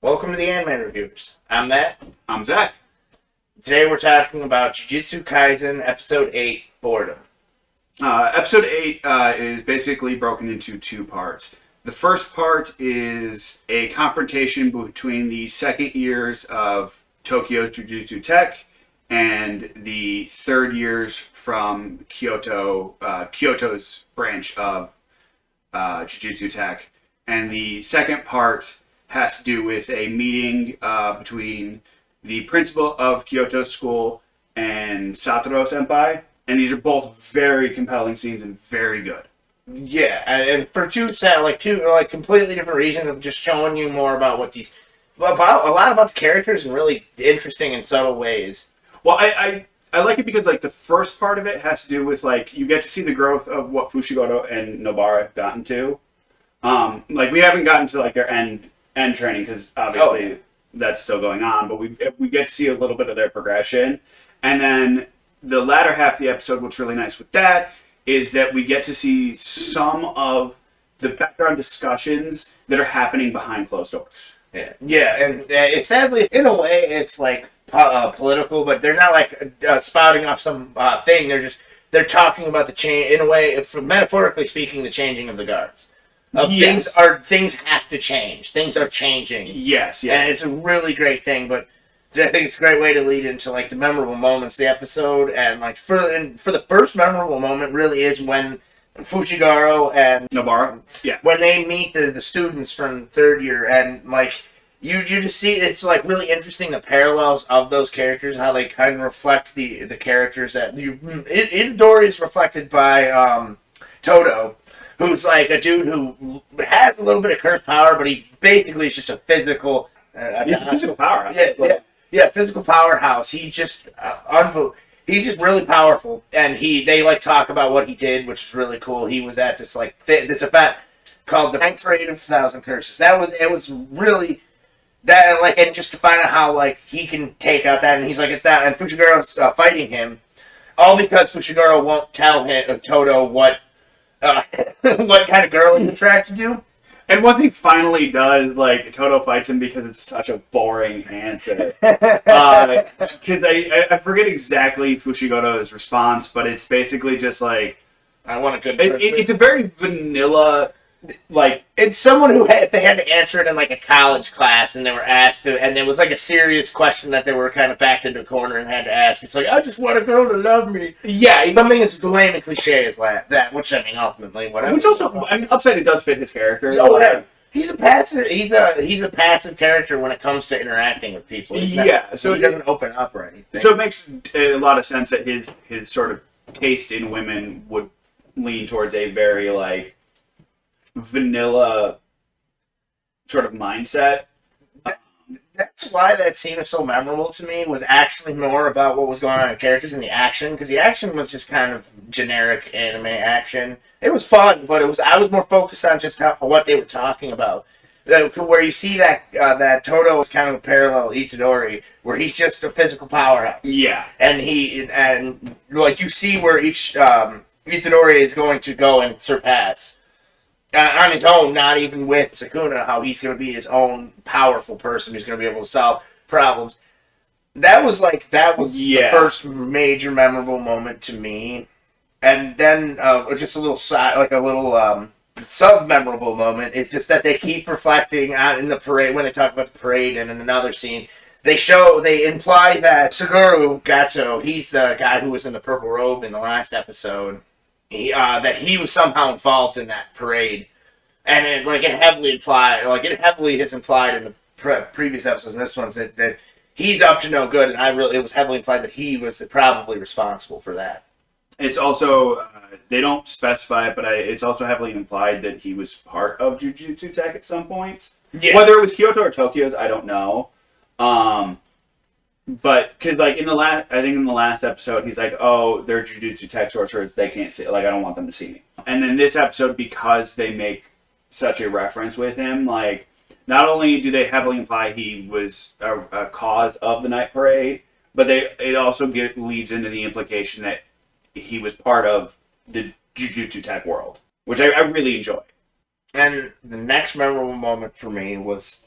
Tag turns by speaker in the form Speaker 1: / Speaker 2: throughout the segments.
Speaker 1: Welcome to the Anime Reviewers. I'm Matt.
Speaker 2: I'm Zach.
Speaker 1: Today we're talking about Jujutsu Kaisen Episode 8, Boredom.
Speaker 2: Episode 8 is basically broken into two parts. The first part is a confrontation between the second years of Tokyo's Jujutsu Tech and the third years from Kyoto's branch of Jujutsu Tech. And the second part has to do with a meeting between the principal of Kyoto's school and Satoru Senpai. And these are both very compelling scenes and very good.
Speaker 1: Yeah, and for two completely different reasons of just showing you more about what a lot about the characters in really interesting and subtle ways.
Speaker 2: Well, I like it because the first part of it has to do with you get to see the growth of what Fushiguro and Nobara have gotten to. We haven't gotten to their end training because obviously that's still going on, but we get to see a little bit of their progression. And then the latter half of the episode, what's really nice with that is that we get to see some of the background discussions that are happening behind closed doors.
Speaker 1: Yeah, and it's sadly, in a way, it's political, but they're not spouting off some thing. They're talking about the change, in a way, if metaphorically speaking, the changing of the guards.
Speaker 2: Yes.
Speaker 1: Things have to change. Things are changing.
Speaker 2: Yes.
Speaker 1: And it's a really great thing, but I think it's a great way to lead into the memorable moments of the episode. And for the first memorable moment really is when Fushiguro and
Speaker 2: Nobara,
Speaker 1: when they meet the students from third year, and you just see it's really interesting the parallels of those characters, how they kind of reflect the characters that Itadori is reflected by Todo, who's a dude who has a little bit of curse power, but he basically is just a physical
Speaker 2: physical powerhouse.
Speaker 1: Yeah, physical powerhouse. He's just he's just really powerful, and they talk about what he did, which is really cool. He was at this this event called the Parade of 1,000 Curses. It was really that and just to find out how he can take out that, and he's it's that, and Fushiguro's fighting him, all because Fushiguro won't tell Todo what kind of girl he's attracted to.
Speaker 2: And once he finally does, Toto fights him because it's such a boring answer. Because I forget exactly Fushigoro's response, but it's basically just I
Speaker 1: want a good person.
Speaker 2: It's a very vanilla,
Speaker 1: It's someone who, if they had to answer it in a college class and they were asked to, and there was a serious question that they were kind of backed into a corner and had to ask. It's I just want a girl to love me.
Speaker 2: Yeah.
Speaker 1: Something as lame and cliche as that, which ultimately, whatever.
Speaker 2: Which also, Upside, it does fit his character.
Speaker 1: Oh, yeah. He's a passive character when it comes to interacting with people.
Speaker 2: So
Speaker 1: he doesn't open up or anything.
Speaker 2: So it makes a lot of sense that his sort of taste in women would lean towards a very, vanilla sort of mindset.
Speaker 1: That's why that scene is so memorable to me, was actually more about what was going on in characters and the action, because the action was just kind of generic anime action. It was fun, but I was more focused on just what they were talking about. Where you see that Todo was kind of a parallel Itadori, where he's just a physical powerhouse.
Speaker 2: Yeah.
Speaker 1: And you see where each Itadori is going to go and surpass. On his own, not even with Sukuna, how he's going to be his own powerful person who's going to be able to solve problems. That was the first major memorable moment to me. And then just a little sub-memorable moment is just that they keep reflecting on in the parade, when they talk about the parade, and in another scene, they imply that Suguru Gatto, he's the guy who was in the purple robe in the last episode, that he was somehow involved in that parade, and it heavily is implied in the previous episodes and this one that he's up to no good, and it was heavily implied that he was probably responsible for that.
Speaker 2: It's also they don't specify it, but it's also heavily implied that he was part of Jujutsu Tech at some point. Yeah. Whether it was Kyoto or Tokyo's, I don't know. But because in the last episode, he's oh, they're Jujutsu Tech sorcerers, they can't see. I don't want them to see me. And then this episode, because they make such a reference with him, not only do they heavily imply he was a cause of the night parade, but it also leads into the implication that he was part of the Jujutsu Tech world, which I really enjoy.
Speaker 1: And the next memorable moment for me was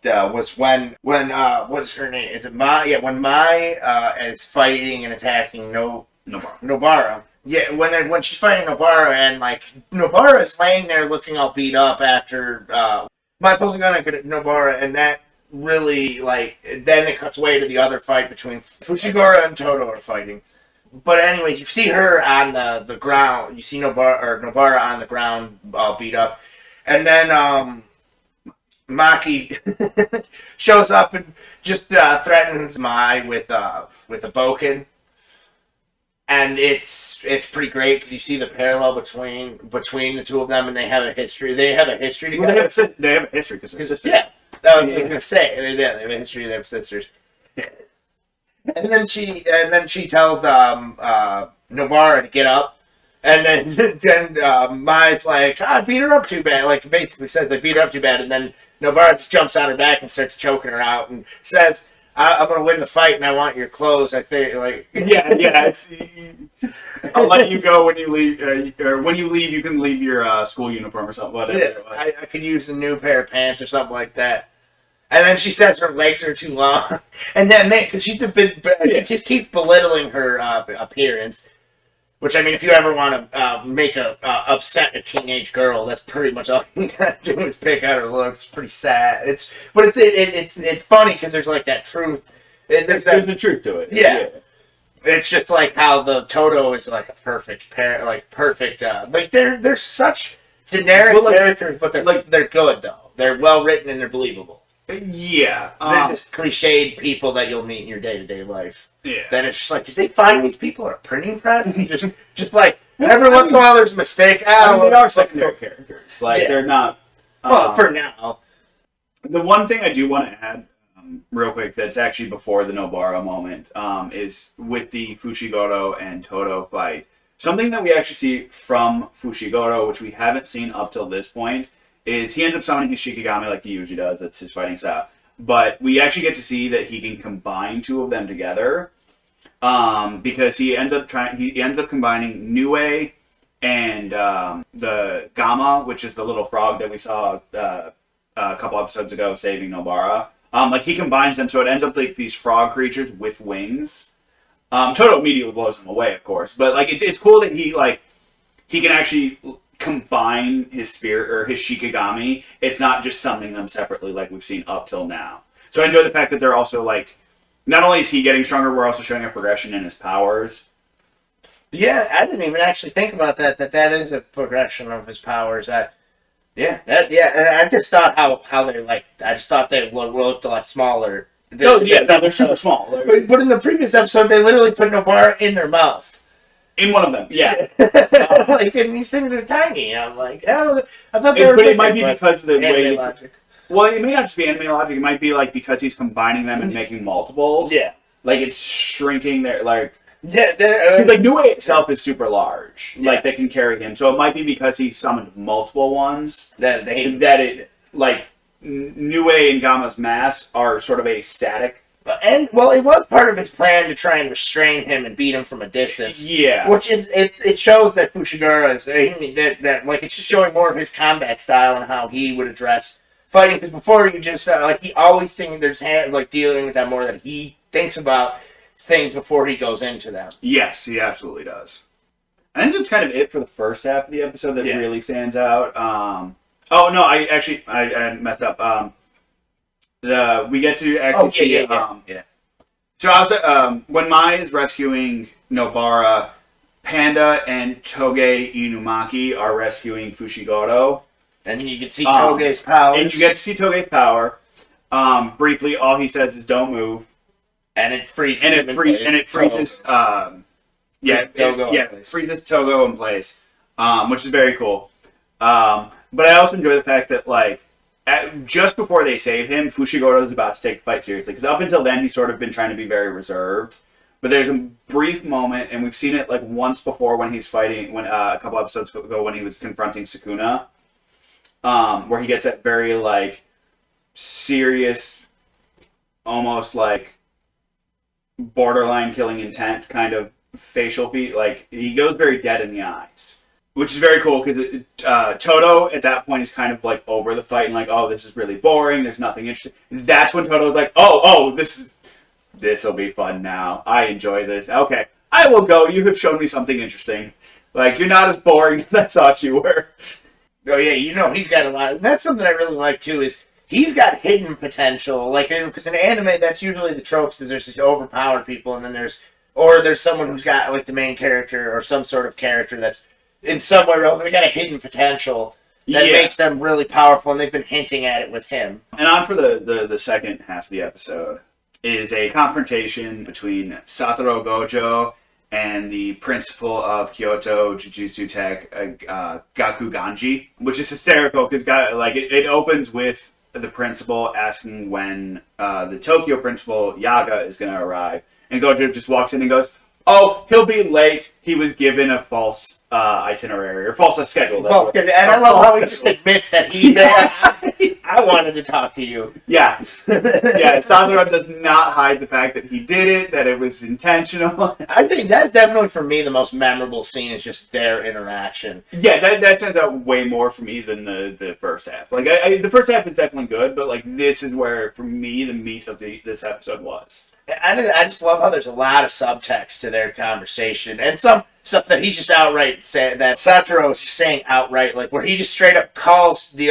Speaker 1: when what's her name? Is it Mai? Yeah, when Mai is fighting and attacking Nobara. Yeah, when she's fighting Nobara and like Nobara is laying there looking all beat up after Mai pulls a gun at Nobara, and that really like then it cuts away to the other fight between Fushiguro and Toto are fighting. But anyways, you see her on the ground. You see Nobara on the ground, all beat up, and then Maki shows up and just threatens Mai with a boken, and it's pretty great because you see the parallel between the two of them, and they have a history. They have a history together.
Speaker 2: Well, they have a history because they're sisters.
Speaker 1: Yeah, that was gonna say. They have a history. They have sisters. And then she tells Nobara to get up, and then Mai's like, I beat her up too bad. Like basically says I beat her up too bad, and then Nobara just jumps on her back and starts choking her out and says, I'm gonna win the fight and I want your clothes. I think like
Speaker 2: yeah. I'll let you go when you leave, or when you leave, you can leave your school uniform or something. Whatever.
Speaker 1: Yeah, I could use a new pair of pants or something like that. And then she says her legs are too long, and then because she just keeps belittling her appearance. Which I mean, if you ever want to make upset a teenage girl, that's pretty much all you gotta do is pick out her looks. It's pretty sad. It's funny because there's like that truth.
Speaker 2: There's the truth to it.
Speaker 1: Yeah. It's just like how the Toto is like a perfect pair, like perfect. Like they're such generic characters, but they're good though. They're well written and they're believable.
Speaker 2: Yeah,
Speaker 1: they're just cliched people that you'll meet in your day-to-day life.
Speaker 2: Yeah.
Speaker 1: Then it's just like, did they find these people are printing press? just like every once in a while there's a mistake.
Speaker 2: They are secondary characters. Like they're not.
Speaker 1: Well, for now.
Speaker 2: The one thing I do want to add, real quick, that's actually before the Nobara moment, is with the Fushiguro and Toto fight. Something that we actually see from Fushiguro, which we haven't seen up till this point, is he ends up summoning his Shikigami like he usually does. That's his fighting style. But we actually get to see that he can combine two of them together, because he ends up combining Nue and the Gamma, which is the little frog that we saw a couple episodes ago saving Nobara. Like he combines them, so it ends up like these frog creatures with wings. Toto immediately blows them away, of course, but like it's cool that he can actually combine his spirit or his Shikigami. It's not just summoning them separately like we've seen up till now. So I enjoy the fact that they're also like, not only is he getting stronger, we're also showing a progression in his powers.
Speaker 1: Yeah, I didn't even actually think about that is a progression of his powers. And I just thought how they I just thought they looked a lot smaller.
Speaker 2: They're super small.
Speaker 1: But in the previous episode, they literally put Nobara in their mouth.
Speaker 2: In one of them, yeah.
Speaker 1: Like, and these things are tiny. I'm like, oh, I thought they were
Speaker 2: But
Speaker 1: big,
Speaker 2: it might be because of the way...
Speaker 1: logic.
Speaker 2: Well, it may not just be anime logic. It might be, like, because he's combining them and making multiples.
Speaker 1: Yeah.
Speaker 2: Like, it's shrinking their, like...
Speaker 1: Yeah,
Speaker 2: like, Nue itself is super large. Yeah. Like, they can carry him. So it might be because he summoned multiple ones that Nue and Gamma's mass are sort of a static.
Speaker 1: And well, it was part of his plan to try and restrain him and beat him from a distance.
Speaker 2: Yeah,
Speaker 1: which it shows that Fushiguro is that like it's just showing more of his combat style and how he would address fighting. Because before you just he always there's dealing with that more that he thinks about things before he goes into them.
Speaker 2: Yes, he absolutely does. I think that's kind of it for the first half of the episode that really stands out. Oh no, I messed up. We get to actually see. So I was when Mai is rescuing Nobara, Panda and Toge Inumaki are rescuing Fushiguro.
Speaker 1: And you can see Toge's power.
Speaker 2: And you get to see Toge's power. Briefly, all he says is "Don't move,"
Speaker 1: and it freezes.
Speaker 2: It freezes. Freezes Togo in place, which is very cool. But I also enjoy the fact that just before they save him, Fushiguro is about to take the fight seriously. Because up until then, he's sort of been trying to be very reserved. But there's a brief moment, and we've seen it once before when he's fighting, a couple episodes ago when he was confronting Sukuna, where he gets that very serious, almost borderline killing intent kind of facial feat. He goes very dead in the eyes. which is very cool because Toto at that point is kind of like over the fight and like, oh, this is really boring. There's nothing interesting. That's when Toto's like, oh, this will be fun now. I enjoy this. Okay, I will go. You have shown me something interesting. Like, you're not as boring as I thought you were.
Speaker 1: Oh yeah, he's got a lot. And that's something I really like too. Is he's got hidden potential. Like, because in anime, that's usually the tropes. Is there's these overpowered people, and then there's someone who's got like the main character or some sort of character that's in some way relevant. They got a hidden potential that makes them really powerful, and they've been hinting at it with him.
Speaker 2: And on for the second half of the episode is a confrontation between Satoru Gojo and the principal of Kyoto Jujutsu Tech, Gaku Ganji, which is hysterical because it opens with the principal asking when the Tokyo principal Yaga is going to arrive, and Gojo just walks in and goes, "Oh, he'll be late. He was given a false itinerary or false schedule."
Speaker 1: And I love how he just admits that I wanted to talk to you.
Speaker 2: Yeah. Satoru does not hide the fact that he did it, that it was intentional.
Speaker 1: I think that's definitely, for me, the most memorable scene is just their interaction.
Speaker 2: Yeah, that stands out way more for me than the first half. Like, the first half is definitely good, but like this is where, for me, the meat of this episode was.
Speaker 1: I just love how there's a lot of subtext to their conversation, and some stuff that he's just outright saying, that Satoru is just saying outright, like where he just straight up calls the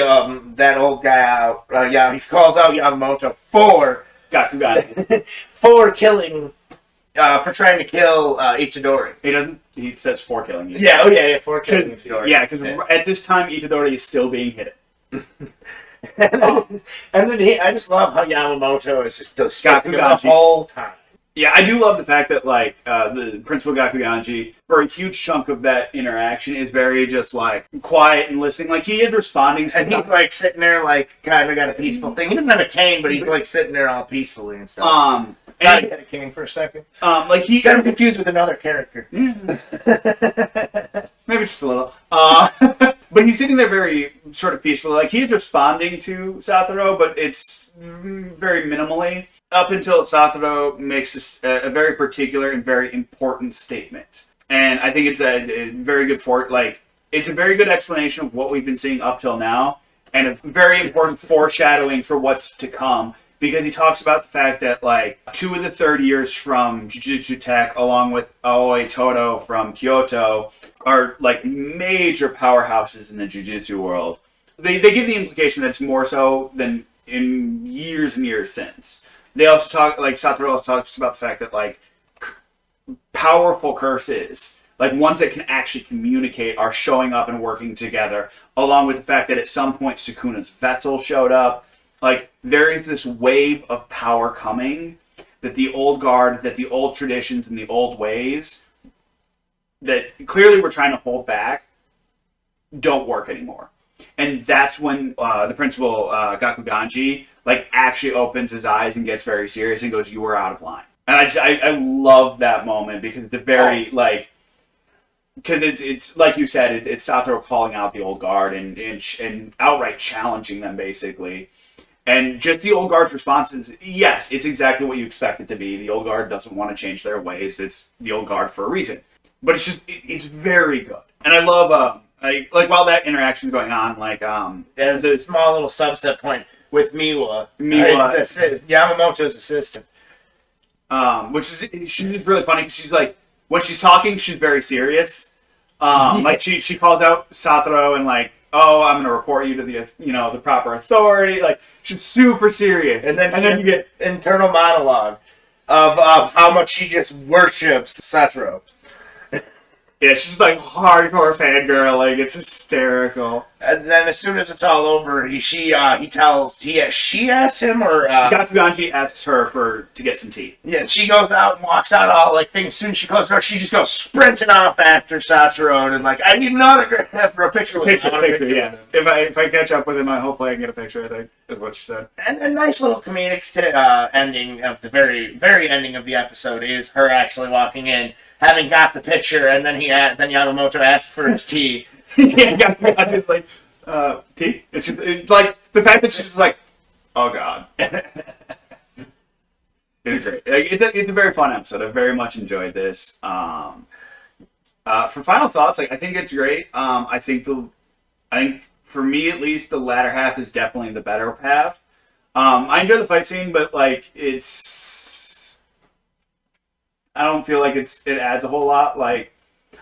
Speaker 1: that old guy out. He calls out Yamamoto for
Speaker 2: Gakugan
Speaker 1: for killing, for trying to kill Itadori.
Speaker 2: He doesn't. He says for killing Itadori.
Speaker 1: Yeah, for killing Itadori.
Speaker 2: Yeah, because at this time Itadori is still being hidden.
Speaker 1: and then I just love how Yamamoto is just disgusting the whole time.
Speaker 2: Yeah, I do love the fact that like the principal Gakuganji, for a huge chunk of that interaction, is very just like quiet and listening. Like, he is responding to
Speaker 1: and he's like sitting there like kind of got a peaceful thing. He doesn't have a cane, but he's like sitting there all peacefully and stuff. And he had a cane for a second.
Speaker 2: Like, he
Speaker 1: got him confused with another character.
Speaker 2: Yeah. Maybe just a little. But he's sitting there very sort of peaceful. Like, he's responding to Satoru, but it's very minimally. Up until Satoru makes a very particular and very important statement. And I think it's a very good it's a very good explanation of what we've been seeing up till now, and a very important foreshadowing for what's to come. Because he talks about the fact that, like, 2 of the third years from Jujutsu Tech, along with Aoi Todo from Kyoto, are, like, major powerhouses in the Jujutsu world. They give the implication that it's more so than in years and years since. They also talk, like, Satoru also talks about the fact that, like, powerful curses, like, ones that can actually communicate, are showing up and working together, along with the fact that at some point Sukuna's vessel showed up. Like, there is this wave of power coming that the old guard, that the old traditions and the old ways that clearly we're trying to hold back don't work anymore. And that's when the principal, Gakuganji, like, actually opens his eyes and gets very serious and goes, "You are out of line." And I love that moment because it's a very, like, because it's like you said, it's Satoru calling out the old guard and outright challenging them, basically. And just the old guard's response is, yes, it's exactly what you expect it to be. The old guard doesn't want to change their ways. It's the old guard for a reason. But it's just, it's very good. And I love, while that interaction's going on, like,
Speaker 1: there's a small little subset point with Miwa. Yamamoto's assistant.
Speaker 2: Which is, she's really funny because she's like, when she's talking, she's very serious. Like, she calls out Satoru and, like, "Oh, I'm going to report you to the proper authority." Like, she's super serious.
Speaker 1: And then you get internal monologue of how much she just worships Satoru.
Speaker 2: Yeah, she's like hardcore fangirl. Like, it's hysterical.
Speaker 1: And then as soon as it's all over, she asks him, or
Speaker 2: Gakuganji asks her to get some tea.
Speaker 1: Yeah, she goes out and walks out all like things. As soon as she closes the door, she just goes sprinting off after Satoru and like, "I need an autograph for a picture with him."
Speaker 2: Yeah. If I catch up with him, hopefully I can get a picture. I think is what she said.
Speaker 1: And a nice little comedic ending of the very very ending of the episode is her actually walking in, having got the picture, and then then Yamamoto asks for his tea.
Speaker 2: Yeah, it's like, tea? It's like, the fact that she's just like, "Oh, God." It's great. Like, it's a very fun episode. I very much enjoyed this. For final thoughts, like I think it's great. I think for me at least, the latter half is definitely the better half. I enjoy the fight scene, but like I don't feel like it adds a whole lot. Like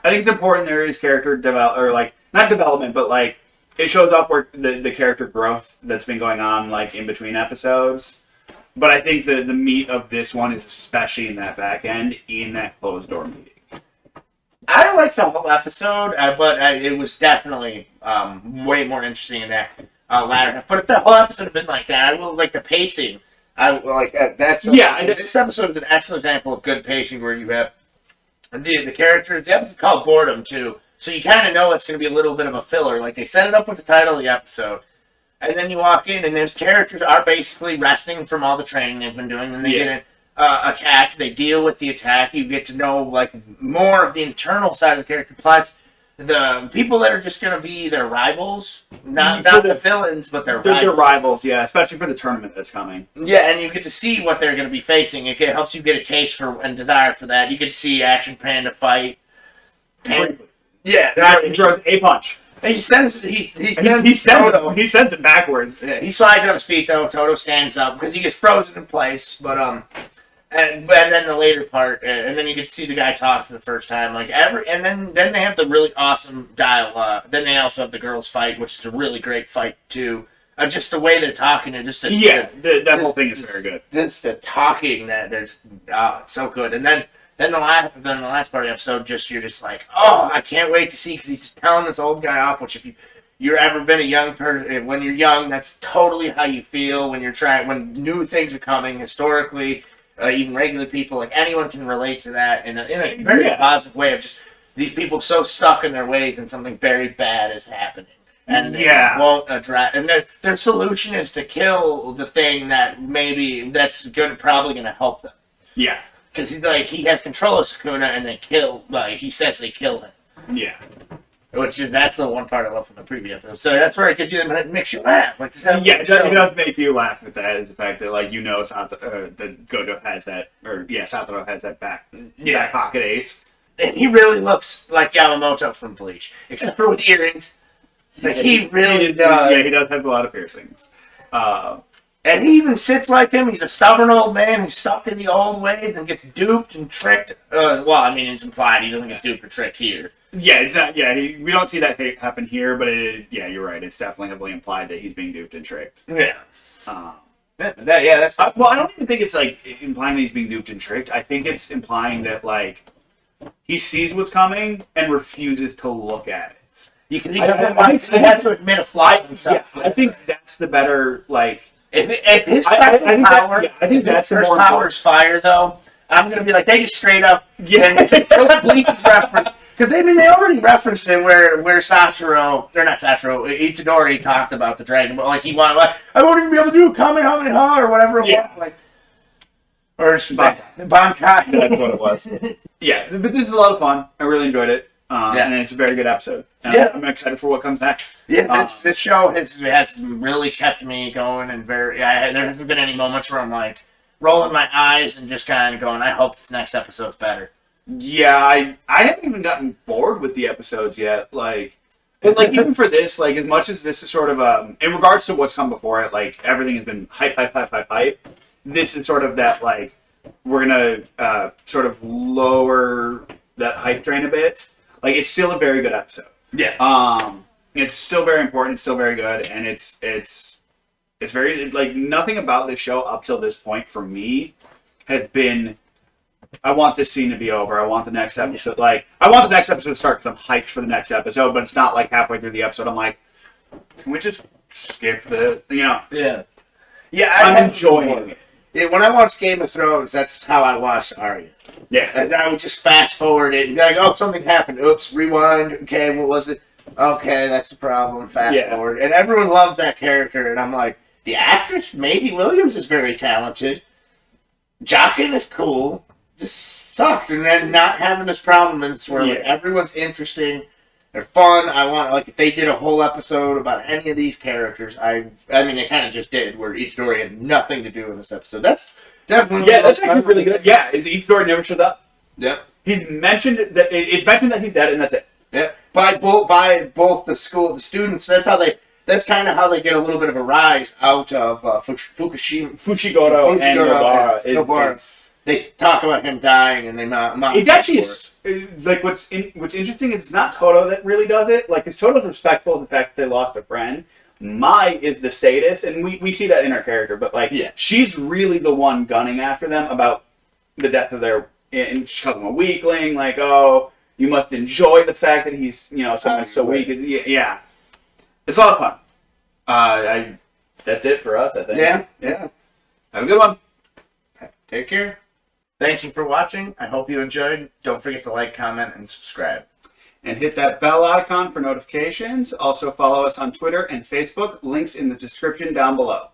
Speaker 2: I think it's important there is character or like not development, but like it shows up where the character growth that's been going on like in between episodes. But I think the meat of this one is especially in that back end, in that closed door meeting.
Speaker 1: I liked the whole episode, but it was definitely way more interesting in that latter half. But if the whole episode had been like that, I will like the pacing. I like that's This episode is an excellent example of good pacing, where you have the characters. The episode's called Boredom too, so you kind of know it's going to be a little bit of a filler. Like they set it up with the title of the episode, and then you walk in, and those characters are basically resting from all the training they've been doing, and they get attacked. They deal with the attack. You get to know like more of the internal side of the character. Plus, the people that are just going to be their rivals, not the villains, but their
Speaker 2: rivals. Yeah, especially for the tournament that's coming.
Speaker 1: Yeah, and you get to see what they're going to be facing. It helps you get a taste for and desire for that. You get to see Action Panda fight. And,
Speaker 2: he throws a punch.
Speaker 1: He sends
Speaker 2: Toto. He sends it backwards.
Speaker 1: Yeah, he slides on his feet though. Toto stands up because he gets frozen in place. But and then the later part, and then you get to see the guy talk for the first time, and then they have the really awesome dialogue. Then they also have the girls fight, which is a really great fight too. Just the way they're talking, and just
Speaker 2: that whole thing is very good.
Speaker 1: Just the talking that there's it's so good, and then the last part of the episode, you're just like, oh, I can't wait to see, because he's just telling this old guy off. Which if you're ever been a young person, when you're young, that's totally how you feel when when new things are coming historically. Even regular people, like anyone can relate to that in a very positive way of just these people so stuck in their ways and something very bad is happening. And they won't address, and their solution is to kill the thing that's probably going to help them.
Speaker 2: Yeah.
Speaker 1: Because he has control of Sukuna, and he says they kill him.
Speaker 2: Yeah.
Speaker 1: That's the one part I love from the previous episode. So that's where it makes you laugh. Like,
Speaker 2: it does make you laugh at that, is the fact that that Gojo has that, Satoru has that back pocket ace.
Speaker 1: And he really looks like Yamamoto from Bleach, except for with earrings. He really does.
Speaker 2: Yeah, he does have a lot of piercings.
Speaker 1: And he even sits like him. He's a stubborn old man who's stuck in the old ways and gets duped and tricked. It's implied he doesn't get duped or tricked here.
Speaker 2: Yeah, exactly. Yeah, we don't see that happen here, but you're right. It's definitely heavily implied that he's being duped and tricked.
Speaker 1: Yeah.
Speaker 2: That's. I don't even think it's like implying that he's being duped and tricked. I think it's implying that like he sees what's coming and refuses to look at it.
Speaker 1: He has to admit a flaw himself.
Speaker 2: Yeah, I think that's the better like.
Speaker 1: If his power, I think that's the more power's fire though. I'm gonna be like, they just straight up take Bleach's reference. Because they already referenced it where Itadori talked about the dragon, but like I won't even be able to do Kamehameha or whatever it was. Or Bankai.
Speaker 2: That's what it was. Yeah, but this is a lot of fun. I really enjoyed it. And it's a very good episode. I'm excited for what comes next.
Speaker 1: Yeah, this show has really kept me going, and there hasn't been any moments where I'm like rolling my eyes and just kind of going, I hope this next episode's better.
Speaker 2: Yeah, I haven't even gotten bored with the episodes yet. But even for this, like as much as this is sort of in regards to what's come before it, like everything has been hype. This is sort of that like we're gonna sort of lower that hype train a bit. Like it's still a very good episode.
Speaker 1: Yeah.
Speaker 2: It's still very important. It's still very good, and it's very like nothing about this show up till this point for me has been. I want this scene to be over. I want the next episode. Like I want the next episode to start because I'm hyped for the next episode. But it's not like halfway through the episode I'm like, can we just skip the?
Speaker 1: Yeah.
Speaker 2: I'm enjoying it.
Speaker 1: Yeah, when I watched Game of Thrones, that's how I watched Arya.
Speaker 2: Yeah.
Speaker 1: And I would just fast forward it and be like, oh, something happened. Oops, rewind. Okay, what was it? Okay, that's the problem. Fast forward. And everyone loves that character. And I'm like, the actress, Maisie Williams, is very talented. Jaqen is cool. Just sucked. And then not having this problem, and it's where everyone's interesting. They're fun. I want, if they did a whole episode about any of these characters, I mean, they kind of just did, where Itadori had nothing to do in this episode. That's definitely...
Speaker 2: Yeah, that's actually really good. Yeah, Itadori never showed up.
Speaker 1: Yep.
Speaker 2: He's mentioned that it's mentioned that he's dead, and that's it.
Speaker 1: Yeah, by both the students. That's kind of how they get a little bit of a rise out of
Speaker 2: Fushiguro and Nobara.
Speaker 1: They talk about him dying, and they
Speaker 2: It's actually like what's interesting is it's not Toto that really does it. Like, because Toto's respectful of the fact that they lost a friend. Mai is the sadist, and we see that in her character. But like, she's really the one gunning after them about the death of their. And she calls him a weakling. Like, oh, you must enjoy the fact that he's someone so weak. Yeah, it's a lot of fun. That's it for us, I think.
Speaker 1: Yeah.
Speaker 2: Have a good one.
Speaker 1: Take care. Thank you for watching. I hope you enjoyed. Don't forget to like, comment, and subscribe.
Speaker 2: And hit that bell icon for notifications. Also follow us on Twitter and Facebook. Links in the description down below.